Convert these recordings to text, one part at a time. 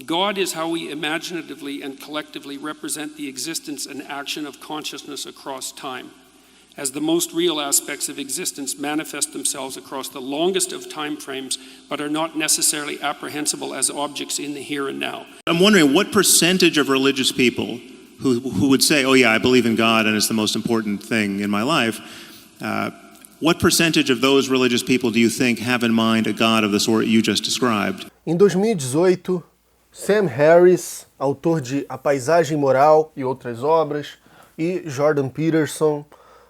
God is how we imaginatively and collectively represent the existence and action of consciousness across time, as the most real aspects of existence manifest themselves across the longest of time frames, but are not necessarily apprehensible as objects in the here and now. I'm wondering what percentage of religious people who would say, oh yeah, I believe in God and it's the most important thing in my life, what percentage of those religious people do you think have in mind a God of the sort you just described? Em 2018, Sam Harris, autor de A Paisagem Moral e Outras Obras, e Jordan Peterson,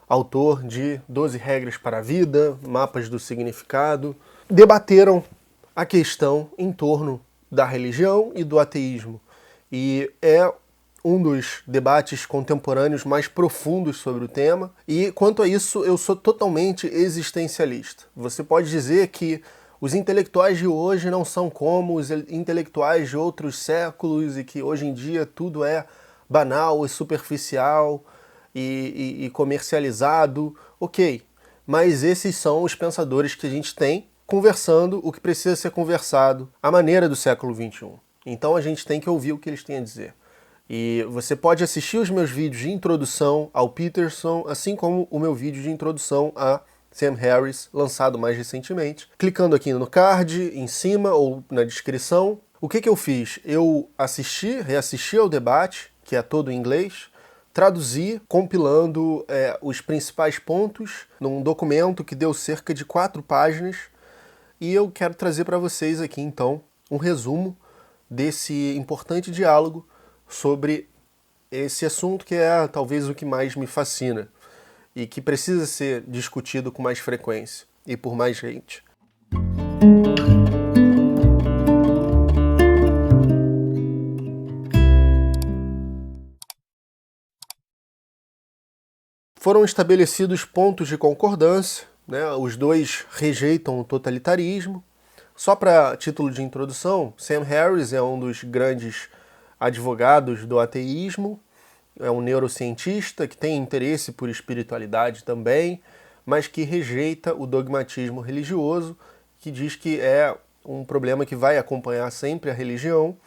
autor de 12 Regras para a Vida, Mapas do Significado, debateram a questão em torno da religião e do ateísmo. E é um dos debates contemporâneos mais profundos sobre o tema. E quanto a isso, eu sou totalmente existencialista. Você pode dizer que os intelectuais de hoje não são como os intelectuais de outros séculos e que hoje em dia tudo é banal e superficial e comercializado. Ok, mas esses são os pensadores que a gente tem conversando o que precisa ser conversado à maneira do século XXI. Então a gente tem que ouvir o que eles têm a dizer. E você pode assistir os meus vídeos de introdução ao Peterson, assim como o meu vídeo de introdução a Sam Harris, lançado mais recentemente, clicando aqui no card, em cima ou na descrição. O que eu fiz? Eu reassisti ao debate, que é todo em inglês, traduzi, compilando os principais pontos num documento que deu cerca de 4 páginas, e eu quero trazer para vocês aqui, então, um resumo desse importante diálogo sobre esse assunto que é talvez o que mais me fascina e que precisa ser discutido com mais frequência e por mais gente. Foram estabelecidos pontos de concordância, né? Os dois rejeitam o totalitarismo. Só para título de introdução, Sam Harris é um dos grandes advogados do ateísmo, é um neurocientista que tem interesse por espiritualidade também, mas que rejeita o dogmatismo religioso, que diz que é um problema que vai acompanhar sempre a religião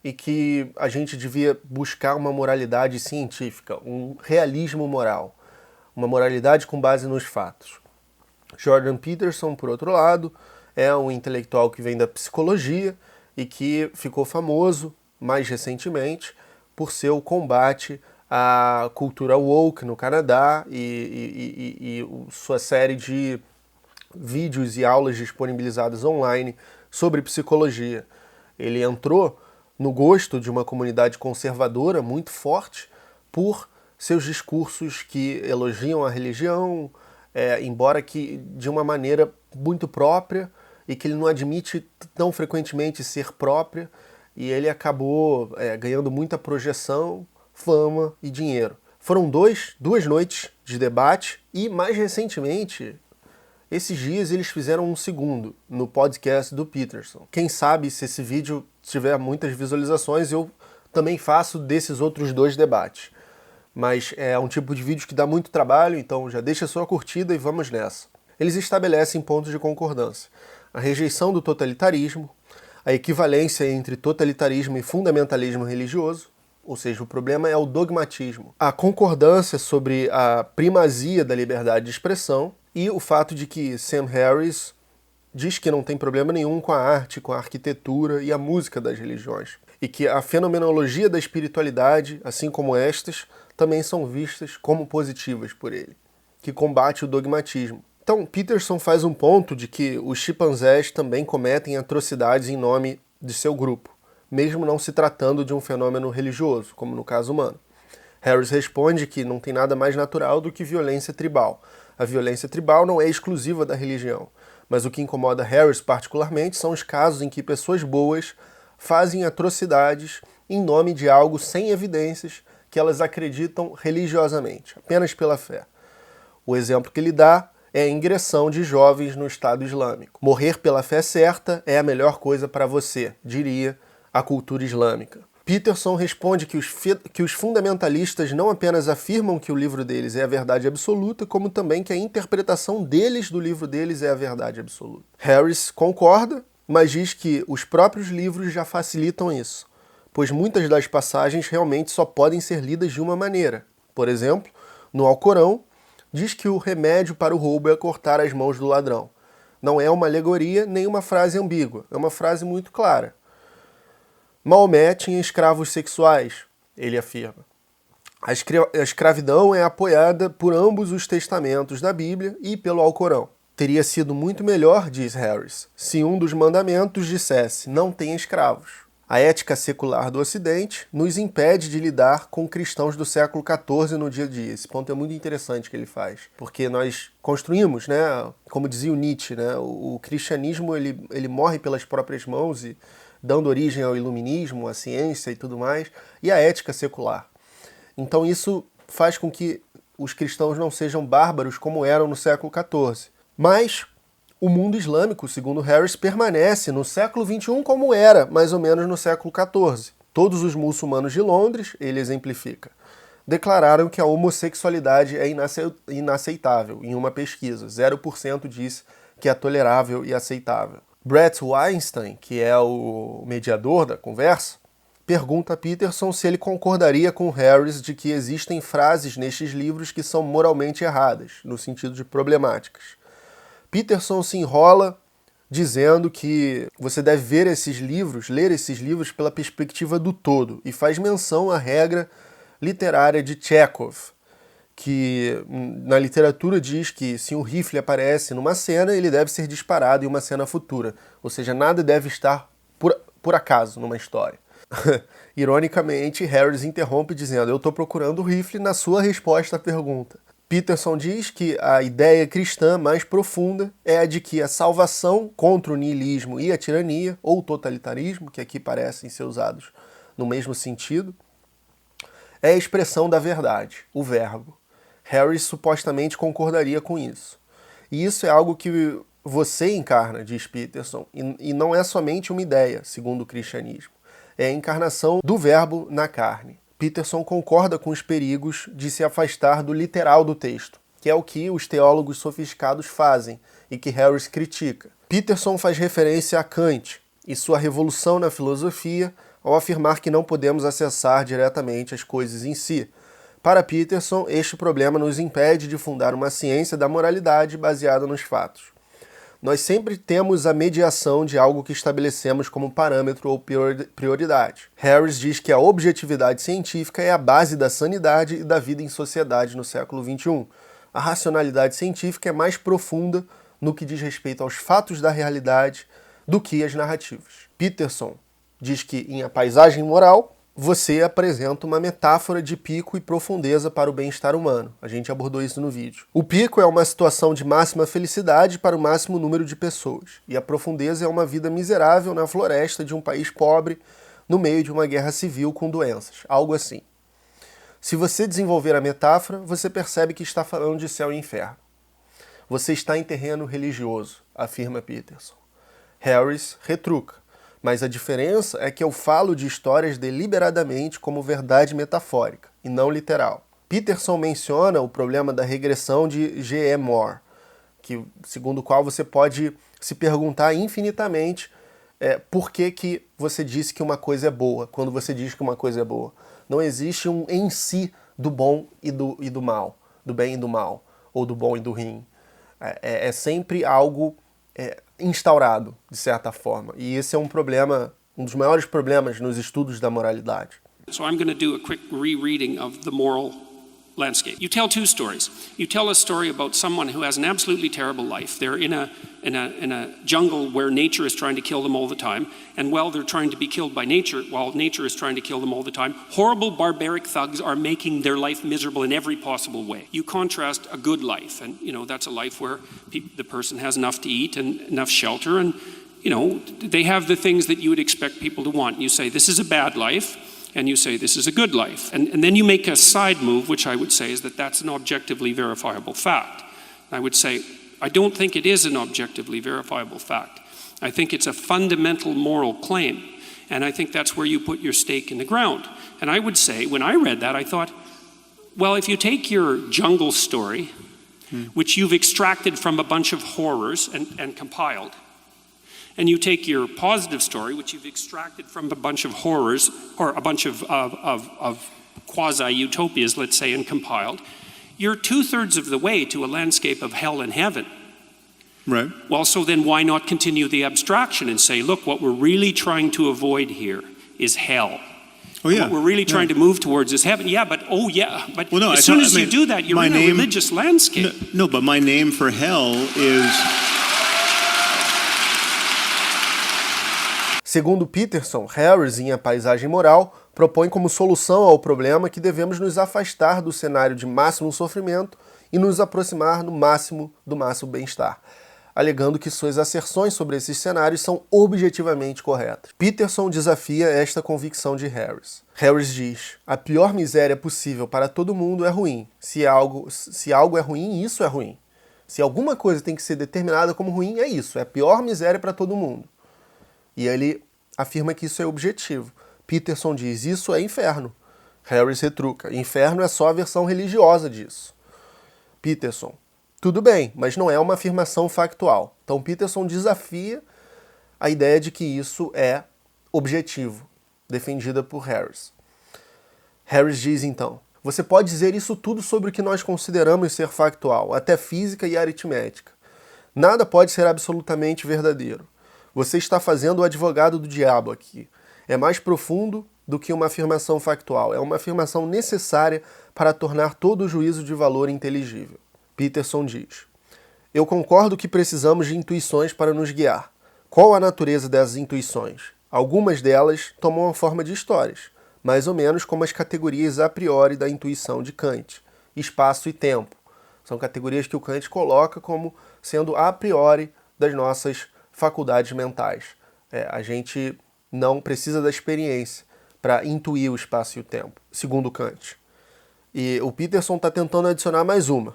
e que a gente devia buscar uma moralidade científica, um realismo moral, uma moralidade com base nos fatos. Jordan Peterson, por outro lado, é um intelectual que vem da psicologia e que ficou famoso mais recentemente por seu combate à cultura woke no Canadá e sua série de vídeos e aulas disponibilizadas online sobre psicologia. Ele entrou no gosto de uma comunidade conservadora muito forte por seus discursos que elogiam a religião, embora que de uma maneira muito própria e que ele não admite tão frequentemente ser própria, e ele acabou ganhando muita projeção, fama e dinheiro. Foram duas noites de debate e, mais recentemente, esses dias eles fizeram um segundo no podcast do Peterson. Quem sabe, se esse vídeo tiver muitas visualizações, eu também faço desses outros 2 debates. Mas é um tipo de vídeo que dá muito trabalho, então já deixa a sua curtida e vamos nessa. Eles estabelecem pontos de concordância: a rejeição do totalitarismo, a equivalência entre totalitarismo e fundamentalismo religioso, ou seja, o problema é o dogmatismo, a concordância sobre a primazia da liberdade de expressão e o fato de que Sam Harris diz que não tem problema nenhum com a arte, com a arquitetura e a música das religiões, e que a fenomenologia da espiritualidade, assim como estas, também são vistas como positivas por ele, que combate o dogmatismo. Então, Peterson faz um ponto de que os chimpanzés também cometem atrocidades em nome de seu grupo, mesmo não se tratando de um fenômeno religioso, como no caso humano. Harris responde que não tem nada mais natural do que violência tribal. A violência tribal não é exclusiva da religião, mas o que incomoda Harris particularmente são os casos em que pessoas boas fazem atrocidades em nome de algo sem evidências que elas acreditam religiosamente, apenas pela fé. O exemplo que ele dá é a ingressão de jovens no Estado Islâmico. Morrer pela fé certa é a melhor coisa para você, diria a cultura islâmica. Peterson responde que os fundamentalistas não apenas afirmam que o livro deles é a verdade absoluta, como também que a interpretação deles do livro deles é a verdade absoluta. Harris concorda mas diz que os próprios livros já facilitam isso, pois muitas das passagens realmente só podem ser lidas de uma maneira. Por exemplo, no Alcorão, diz que o remédio para o roubo é cortar as mãos do ladrão. Não é uma alegoria nem uma frase ambígua, é uma frase muito clara. Maomé tinha escravos sexuais, ele afirma. A escravidão é apoiada por ambos os testamentos da Bíblia e pelo Alcorão. Teria sido muito melhor, diz Harris, se um dos mandamentos dissesse não tenha escravos. A ética secular do Ocidente nos impede de lidar com cristãos do século XIV no dia a dia. Esse ponto é muito interessante que ele faz, porque nós construímos, né, como dizia o Nietzsche, né, o cristianismo ele morre pelas próprias mãos, e dando origem ao iluminismo, à ciência e tudo mais, e à ética secular. Então isso faz com que os cristãos não sejam bárbaros como eram no século XIV. Mas o mundo islâmico, segundo Harris, permanece no século XXI como era, mais ou menos no século XIV. Todos os muçulmanos de Londres, ele exemplifica, declararam que a homossexualidade é inaceitável em uma pesquisa. 0% disse que é tolerável e aceitável. Bret Weinstein, que é o mediador da conversa, pergunta a Peterson se ele concordaria com Harris de que existem frases nestes livros que são moralmente erradas, no sentido de problemáticas. Peterson se enrola dizendo que você deve ler esses livros pela perspectiva do todo, e faz menção à regra literária de Chekhov, que na literatura diz que se um rifle aparece numa cena, ele deve ser disparado em uma cena futura, ou seja, nada deve estar por acaso numa história. Ironicamente, Harris interrompe dizendo: eu estou procurando o rifle na sua resposta à pergunta. Peterson diz que a ideia cristã mais profunda é a de que a salvação contra o niilismo e a tirania, ou totalitarismo, que aqui parecem ser usados no mesmo sentido, é a expressão da verdade, o verbo. Harris supostamente concordaria com isso. E isso é algo que você encarna, diz Peterson, e não é somente uma ideia, segundo o cristianismo. É a encarnação do verbo na carne. Peterson concorda com os perigos de se afastar do literal do texto, que é o que os teólogos sofisticados fazem e que Harris critica. Peterson faz referência a Kant e sua revolução na filosofia ao afirmar que não podemos acessar diretamente as coisas em si. Para Peterson, este problema nos impede de fundar uma ciência da moralidade baseada nos fatos. Nós sempre temos a mediação de algo que estabelecemos como parâmetro ou prioridade. Harris diz que a objetividade científica é a base da sanidade e da vida em sociedade no século XXI. A racionalidade científica é mais profunda no que diz respeito aos fatos da realidade do que as narrativas. Peterson diz que em A Paisagem Moral, você apresenta uma metáfora de pico e profundeza para o bem-estar humano. A gente abordou isso no vídeo. O pico é uma situação de máxima felicidade para o máximo número de pessoas, e a profundeza é uma vida miserável na floresta de um país pobre, no meio de uma guerra civil com doenças, algo assim. Se você desenvolver a metáfora, você percebe que está falando de céu e inferno. Você está em terreno religioso, afirma Peterson. Harris retruca. Mas a diferença é que eu falo de histórias deliberadamente como verdade metafórica, e não literal. Peterson menciona o problema da regressão de G.E. Moore, segundo o qual você pode se perguntar infinitamente por que você disse que uma coisa é boa, quando você diz que uma coisa é boa. Não existe um em si do bom e do mal, do bem e do mal, ou do bom e do ruim. É sempre algo instaurado, de certa forma. E esse é um problema, um dos maiores problemas nos estudos da moralidade. So I'm going to do a quick rereading of the moral landscape. You tell two stories. You tell a story about someone who has an absolutely terrible life. They're in a jungle where nature is trying to kill them all the time, and while they're trying to be killed by nature, while nature is trying to kill them all the time, horrible barbaric thugs are making their life miserable in every possible way. You contrast a good life, and that's a life where the person has enough to eat and enough shelter, and they have the things that you would expect people to want. You say this is a bad life, and you say this is a good life. And then you make a side move, which I would say is that that's an objectively verifiable fact. I would say, I don't think it is an objectively verifiable fact. I think it's a fundamental moral claim. And I think that's where you put your stake in the ground. And I would say, when I read that, I thought, well, if you take your jungle story, which you've extracted from a bunch of horrors and compiled, and you take your positive story, which you've extracted from a bunch of horrors, or a bunch of quasi-utopias, let's say, and compiled, you're 2/3 of the way to a landscape of hell and heaven. Right. Well, so then why not continue the abstraction and say, look, what we're really trying to avoid here is hell. Oh, yeah. What we're really trying to move towards is heaven. Yeah, but Well, no, as soon as you do that, you're in a religious landscape. No, but my name for hell is... Segundo Peterson, Harris, em A Paisagem Moral, propõe como solução ao problema que devemos nos afastar do cenário de máximo sofrimento e nos aproximar no máximo do máximo bem-estar, alegando que suas asserções sobre esses cenários são objetivamente corretas. Peterson desafia esta convicção de Harris. Harris diz: a pior miséria possível para todo mundo é ruim. Se algo é ruim, isso é ruim. Se alguma coisa tem que ser determinada como ruim, é isso. É a pior miséria para todo mundo. E ele afirma que isso é objetivo. Peterson diz: isso é inferno. Harris retruca: inferno é só a versão religiosa disso. Peterson: tudo bem, mas não é uma afirmação factual. Então Peterson desafia a ideia de que isso é objetivo, defendida por Harris. Harris diz então: você pode dizer isso tudo sobre o que nós consideramos ser factual, até física e aritmética. Nada pode ser absolutamente verdadeiro. Você está fazendo o advogado do diabo aqui. É mais profundo do que uma afirmação factual. É uma afirmação necessária para tornar todo o juízo de valor inteligível. Peterson diz: eu concordo que precisamos de intuições para nos guiar. Qual a natureza dessas intuições? Algumas delas tomam a forma de histórias, mais ou menos como as categorias a priori da intuição de Kant, espaço e tempo. São categorias que o Kant coloca como sendo a priori das nossas faculdades mentais. A gente não precisa da experiência para intuir o espaço e o tempo, segundo Kant. E o Peterson está tentando adicionar mais uma,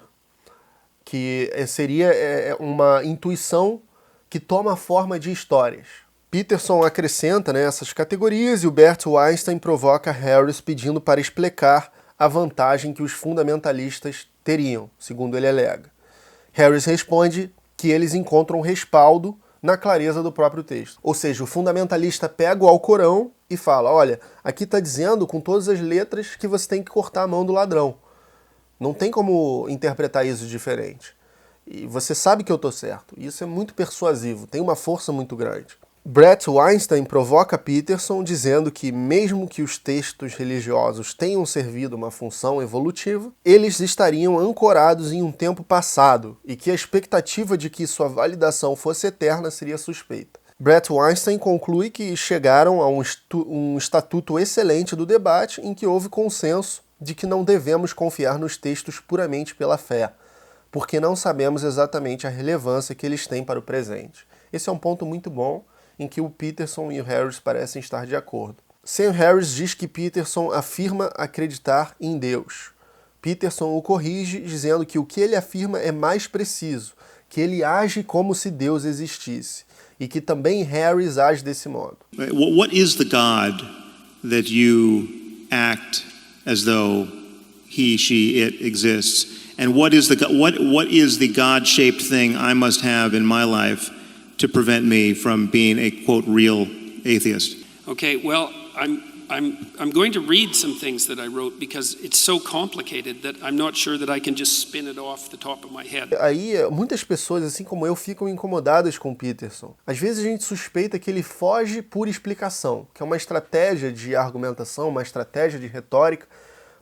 que seria uma intuição que toma a forma de histórias. Peterson acrescenta essas categorias e o Bert Weinstein provoca Harris pedindo para explicar a vantagem que os fundamentalistas teriam, segundo ele alega. Harris responde que eles encontram respaldo na clareza do próprio texto. Ou seja, o fundamentalista pega o Alcorão e fala: olha, aqui está dizendo com todas as letras que você tem que cortar a mão do ladrão. Não tem como interpretar isso diferente. E você sabe que eu estou certo. Isso é muito persuasivo, tem uma força muito grande. Bret Weinstein provoca Peterson dizendo que, mesmo que os textos religiosos tenham servido uma função evolutiva, eles estariam ancorados em um tempo passado e que a expectativa de que sua validação fosse eterna seria suspeita. Bret Weinstein conclui que chegaram a um estatuto excelente do debate em que houve consenso de que não devemos confiar nos textos puramente pela fé, porque não sabemos exatamente a relevância que eles têm para o presente. Esse é um ponto muito bom, em que o Peterson e o Harris parecem estar de acordo. Sam Harris diz que Peterson afirma acreditar em Deus. Peterson o corrige, dizendo que o que ele afirma é mais preciso, que ele age como se Deus existisse, e que também Harris age desse modo. What is the God that you act as though he, she, it exists? And what is the God-shaped thing I must have in my life to prevent me from being a, quote, real atheist? Okay, well, I'm going to read some things that I wrote because it's so complicated that I'm not sure that I can just spin it off the top of my head. Aí, muitas pessoas, assim como eu, ficam incomodadas com Peterson. Às vezes a gente suspeita que ele foge por explicação, que é uma estratégia de argumentação, uma estratégia de retórica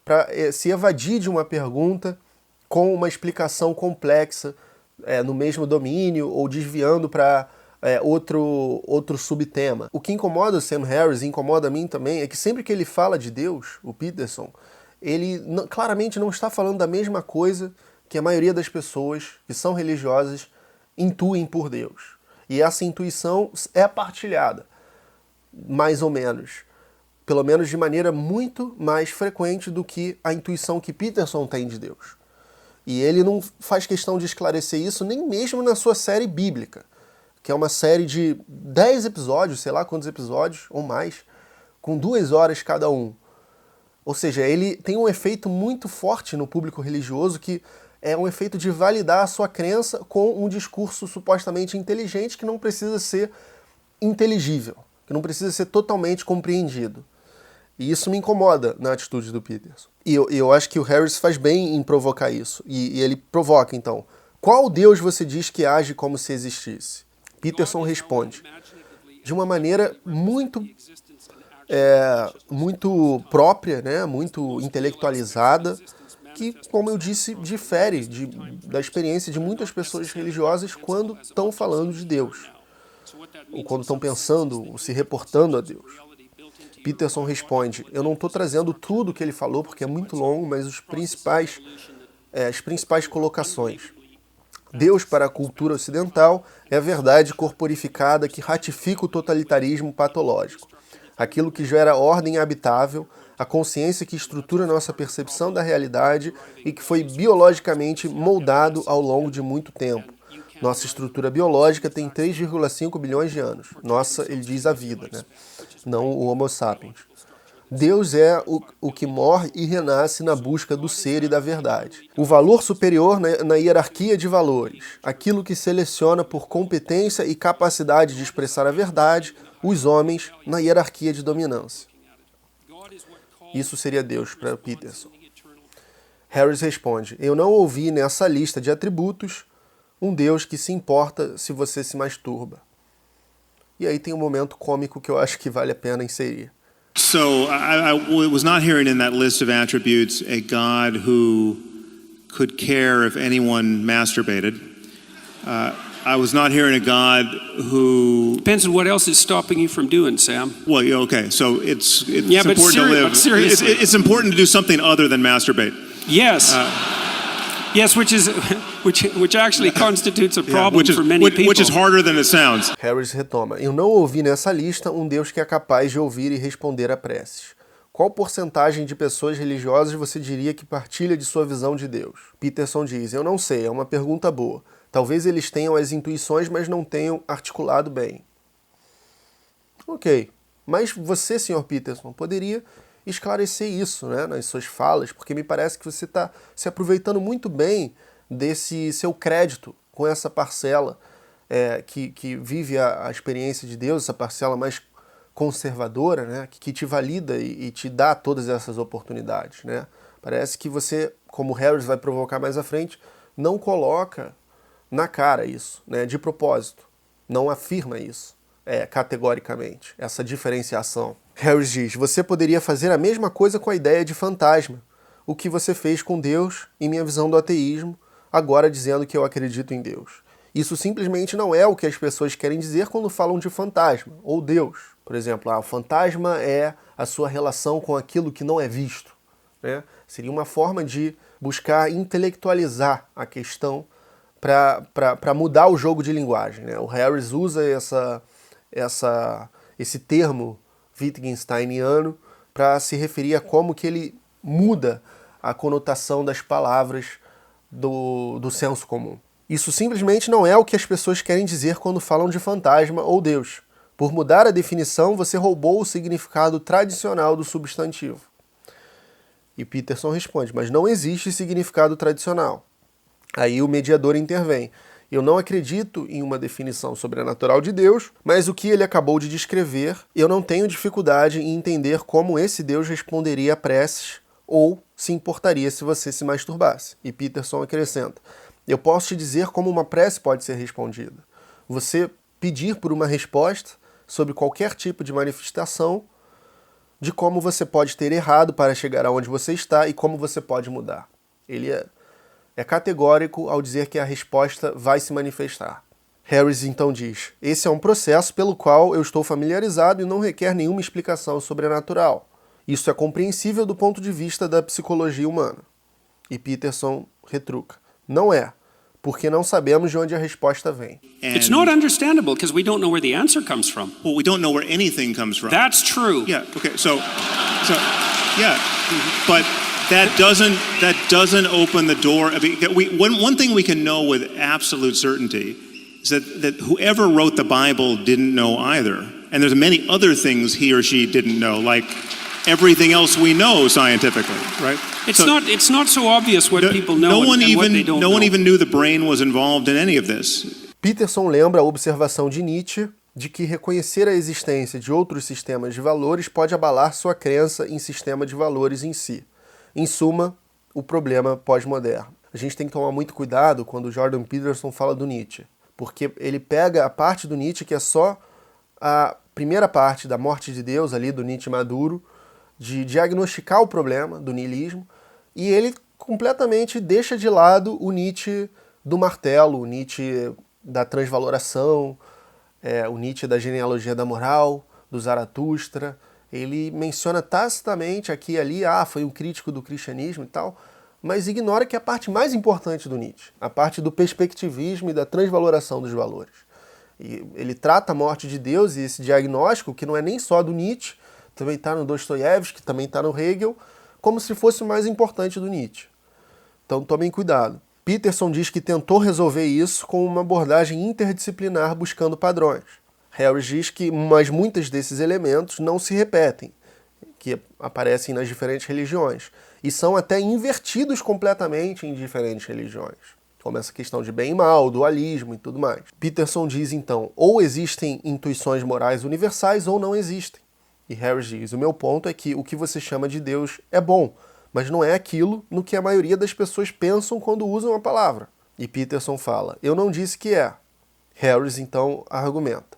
para se evadir de uma pergunta com uma explicação complexa no mesmo domínio ou desviando para outro subtema. O que incomoda o Sam Harris e incomoda a mim também é que sempre que ele fala de Deus, o Peterson, ele claramente não está falando da mesma coisa que a maioria das pessoas que são religiosas intuem por Deus. E essa intuição é partilhada, mais ou menos. Pelo menos de maneira muito mais frequente do que a intuição que Peterson tem de Deus. E ele não faz questão de esclarecer isso nem mesmo na sua série bíblica, que é uma série de 10 episódios, sei lá quantos episódios, ou mais, com 2 horas cada um. Ou seja, ele tem um efeito muito forte no público religioso, que é um efeito de validar a sua crença com um discurso supostamente inteligente que não precisa ser inteligível, que não precisa ser totalmente compreendido. E isso me incomoda na atitude do Peterson. E eu acho que o Harris faz bem em provocar isso. E ele provoca, então. Qual Deus você diz que age como se existisse? Peterson responde de uma maneira muito própria, né? Muito intelectualizada, que, como eu disse, difere da experiência de muitas pessoas religiosas quando estão falando de Deus, ou quando estão pensando, ou se reportando a Deus. Peterson responde, eu não estou trazendo tudo que ele falou, porque é muito longo, mas as principais colocações. Deus, para a cultura ocidental, é a verdade corporificada que ratifica o totalitarismo patológico. Aquilo que gera ordem habitável, a consciência que estrutura nossa percepção da realidade e que foi biologicamente moldado ao longo de muito tempo. Nossa estrutura biológica tem 3,5 bilhões de anos. Nossa, ele diz a vida, né? Não o Homo sapiens. Deus é o que morre e renasce na busca do ser e da verdade. O valor superior na hierarquia de valores. Aquilo que seleciona por competência e capacidade de expressar a verdade, os homens na hierarquia de dominância. Isso seria Deus para Peterson. Harris responde, eu não ouvi nessa lista de atributos um Deus que se importa se você se masturba. E aí tem um momento cômico que eu acho que vale a pena inserir. So I was not hearing in that list of attributes a God who could care if anyone masturbated. I was not hearing a God who... Depends on what else is stopping you from doing, Sam. Well, yeah, okay, so it's Yeah, but important to live. but seriously. It's important to do something other than masturbate. Yes. Yes, which actually constitutes a problem for many people. Which is harder than it sounds. Harris retoma, eu não ouvi nessa lista um Deus que é capaz de ouvir e responder a preces. Qual porcentagem de pessoas religiosas você diria que partilha de sua visão de Deus? Peterson diz, eu não sei, é uma pergunta boa. Talvez eles tenham as intuições, mas não tenham articulado bem. Ok, mas você, Sr. Peterson, poderia esclarecer isso, né, nas suas falas, porque me parece que você está se aproveitando muito bem desse seu crédito com essa parcela que vive a experiência de Deus, essa parcela mais conservadora, né, que te valida e te dá todas essas oportunidades. Né? Parece que você, como Harris vai provocar mais à frente, não coloca na cara isso, né, de propósito, não afirma isso categoricamente, essa diferenciação. Harris diz, você poderia fazer a mesma coisa com a ideia de fantasma, o que você fez com Deus em minha visão do ateísmo, agora dizendo que eu acredito em Deus. Isso simplesmente não é o que as pessoas querem dizer quando falam de fantasma, ou Deus. Por exemplo, o fantasma é a sua relação com aquilo que não é visto. Né? Seria uma forma de buscar intelectualizar a questão para mudar o jogo de linguagem. Né? O Harris usa esse termo Wittgensteiniano para se referir a como que ele muda a conotação das palavras do senso comum. Isso simplesmente não é o que as pessoas querem dizer quando falam de fantasma ou Deus. Por mudar a definição, você roubou o significado tradicional do substantivo. E Peterson responde, mas não existe significado tradicional. Aí o mediador intervém. Eu não acredito em uma definição sobrenatural de Deus, mas o que ele acabou de descrever, eu não tenho dificuldade em entender como esse Deus responderia a preces ou se importaria se você se masturbasse. E Peterson acrescenta, eu posso te dizer como uma prece pode ser respondida. Você pedir por uma resposta sobre qualquer tipo de manifestação de como você pode ter errado para chegar aonde você está e como você pode mudar. Ele é categórico ao dizer que a resposta vai se manifestar. Harris então diz, esse é um processo pelo qual eu estou familiarizado e não requer nenhuma explicação sobrenatural. Isso é compreensível do ponto de vista da psicologia humana. E Peterson retruca, não é, porque não sabemos de onde a resposta vem. It's not understandable because we don't know where the answer comes from. Well, we don't know where anything comes from. That's true. Yeah, okay, so yeah, but that doesn't open the door. I mean, one thing we can know with absolute certainty is that whoever wrote the Bible didn't know either. And there's many other things he or she didn't know, like everything else we know scientifically, right? It's not so obvious what people know and what they don't know. No one even knew the brain was involved in any of this. Peterson lembra a observação de Nietzsche de que reconhecer a existência de outros sistemas de valores pode abalar sua crença em sistema de valores em si. Em suma, o problema pós-moderno. A gente tem que tomar muito cuidado quando o Jordan Peterson fala do Nietzsche, porque ele pega a parte do Nietzsche que é só a primeira parte da morte de Deus, ali do Nietzsche maduro, de diagnosticar o problema do niilismo, e ele completamente deixa de lado o Nietzsche do martelo, o Nietzsche da transvaloração, o Nietzsche da genealogia da moral, do Zaratustra. Ele menciona tacitamente aqui e ali, foi um crítico do cristianismo e tal, mas ignora que é a parte mais importante do Nietzsche, a parte do perspectivismo e da transvaloração dos valores. E ele trata a morte de Deus e esse diagnóstico, que não é nem só do Nietzsche, também está no Dostoiévski, também está no Hegel, como se fosse o mais importante do Nietzsche. Então tomem cuidado. Peterson diz que tentou resolver isso com uma abordagem interdisciplinar buscando padrões. Harris diz que muitos desses elementos não se repetem, que aparecem nas diferentes religiões, e são até invertidos completamente em diferentes religiões, como essa questão de bem e mal, dualismo e tudo mais. Peterson diz então, ou existem intuições morais universais ou não existem. E Harris diz, o meu ponto é que o que você chama de Deus é bom, mas não é aquilo no que a maioria das pessoas pensam quando usam a palavra. E Peterson fala, eu não disse que é. Harris então argumenta,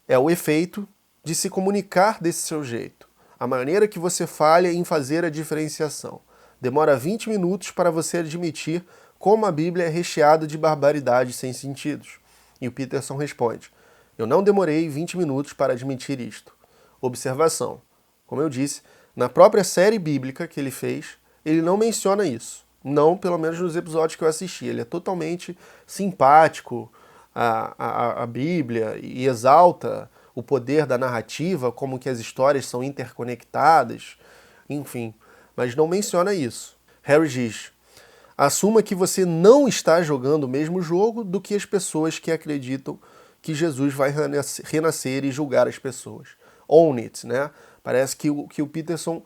é o efeito de se comunicar desse seu jeito, a maneira que você falha em fazer a diferenciação. Demora 20 minutos para você admitir como a Bíblia é recheada de barbaridades sem sentidos. E o Peterson responde, eu não demorei 20 minutos para admitir isto. Observação, como eu disse, na própria série bíblica que ele fez, ele não menciona isso. Não, pelo menos nos episódios que eu assisti. Ele é totalmente simpático à Bíblia e exalta o poder da narrativa, como que as histórias são interconectadas, enfim. Mas não menciona isso. Harry diz, assuma que você não está jogando o mesmo jogo do que as pessoas que acreditam que Jesus vai renascer e julgar as pessoas. Own it, né? Parece que o Peterson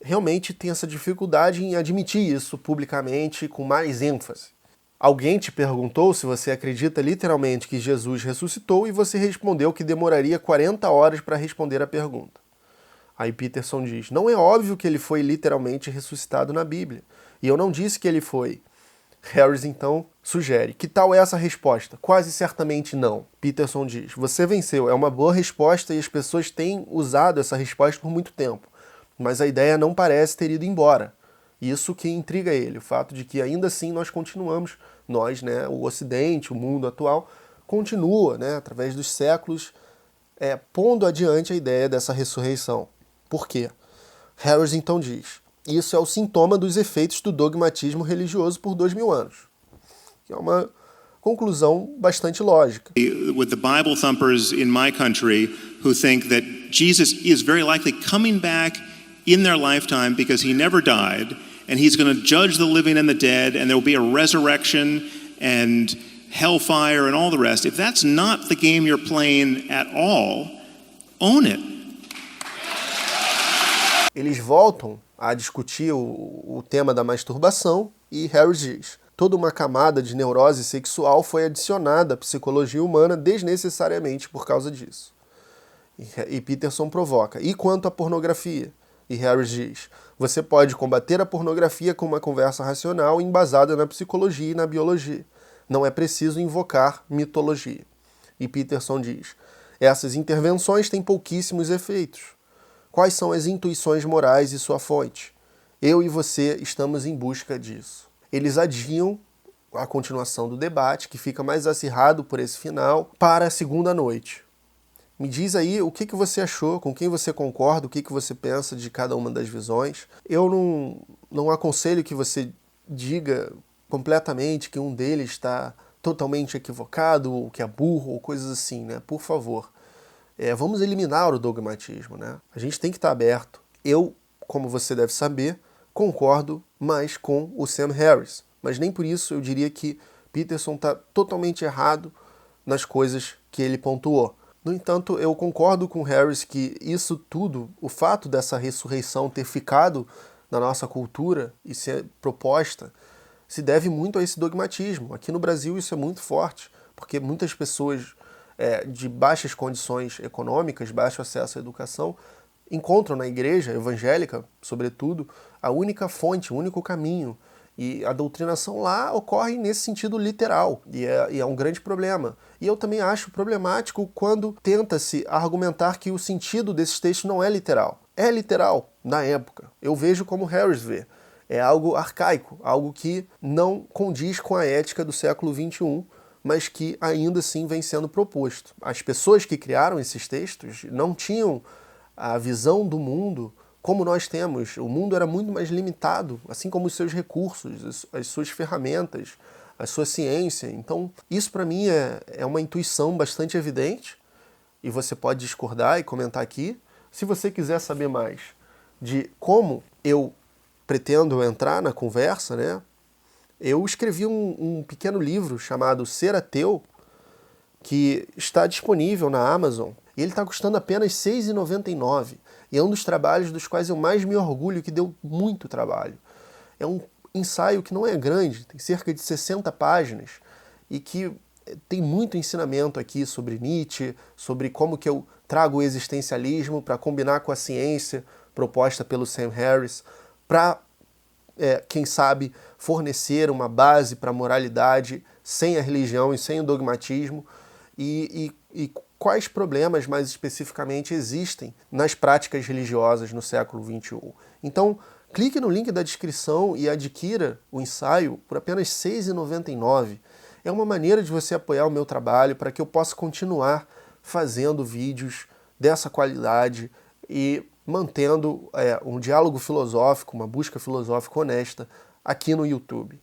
realmente tem essa dificuldade em admitir isso publicamente com mais ênfase. Alguém te perguntou se você acredita literalmente que Jesus ressuscitou e você respondeu que demoraria 40 horas para responder a pergunta. Aí Peterson diz, não é óbvio que ele foi literalmente ressuscitado na Bíblia. E eu não disse que ele foi. Harris então sugere, que tal essa resposta? Quase certamente não. Peterson diz, você venceu, é uma boa resposta e as pessoas têm usado essa resposta por muito tempo, mas a ideia não parece ter ido embora. Isso que intriga ele, o fato de que ainda assim nós continuamos, nós, né, o Ocidente, o mundo atual, continua, né, através dos séculos, pondo adiante a ideia dessa ressurreição. Por quê? Harris então diz, isso é o sintoma dos efeitos do dogmatismo religioso por 2000 anos. Que é uma conclusão bastante lógica. With the Bible thumpers in my country who think that Jesus is very likely coming back in their lifetime because he never died and he's going to judge the living and the dead and there will be a resurrection and hellfire and all the rest. If that's not the game you're playing at all, own it. Eles voltam a discutir o tema da masturbação e Harris diz, toda uma camada de neurose sexual foi adicionada à psicologia humana desnecessariamente por causa disso. E Peterson provoca, e quanto à pornografia? E Harris diz, você pode combater a pornografia com uma conversa racional embasada na psicologia e na biologia. Não é preciso invocar mitologia. E Peterson diz, essas intervenções têm pouquíssimos efeitos. Quais são as intuições morais e sua fonte? Eu e você estamos em busca disso. Eles adiam a continuação do debate, que fica mais acirrado por esse final, para a segunda noite. Me diz aí o que você achou, com quem você concorda, o que você pensa de cada uma das visões. Eu não aconselho que você diga completamente que um deles está totalmente equivocado, ou que é burro, ou coisas assim, né? Por favor. Vamos eliminar o dogmatismo, né? A gente tem que estar aberto. Eu, como você deve saber, concordo mais com o Sam Harris, mas nem por isso eu diria que Peterson está totalmente errado nas coisas que ele pontuou. No entanto, eu concordo com Harris que isso tudo, o fato dessa ressurreição ter ficado na nossa cultura e ser proposta, se deve muito a esse dogmatismo. Aqui no Brasil isso é muito forte, porque muitas pessoas de baixas condições econômicas, baixo acesso à educação, encontram na igreja evangélica, sobretudo, a única fonte, o único caminho. E a doutrinação lá ocorre nesse sentido literal, e é um grande problema. E eu também acho problemático quando tenta-se argumentar que o sentido desses textos não é literal. É literal, na época. Eu vejo como Harris vê. É algo arcaico, algo que não condiz com a ética do século XXI, mas que ainda assim vem sendo proposto. As pessoas que criaram esses textos não tinham a visão do mundo como nós temos. O mundo era muito mais limitado, assim como os seus recursos, as suas ferramentas, a sua ciência. Então, isso para mim é uma intuição bastante evidente, e você pode discordar e comentar aqui. Se você quiser saber mais de como eu pretendo entrar na conversa, né, eu escrevi um pequeno livro chamado Ser Ateu, que está disponível na Amazon, e ele está custando apenas R$ 6,99. E é um dos trabalhos dos quais eu mais me orgulho, que deu muito trabalho. É um ensaio que não é grande, tem cerca de 60 páginas, e que tem muito ensinamento aqui sobre Nietzsche, sobre como que eu trago o existencialismo para combinar com a ciência proposta pelo Sam Harris, para, quem sabe, fornecer uma base para a moralidade sem a religião e sem o dogmatismo, e quais problemas mais especificamente existem nas práticas religiosas no século XXI. Então, clique no link da descrição e adquira o ensaio por apenas R$ 6,99. É uma maneira de você apoiar o meu trabalho para que eu possa continuar fazendo vídeos dessa qualidade e mantendo um diálogo filosófico, uma busca filosófica honesta aqui no YouTube.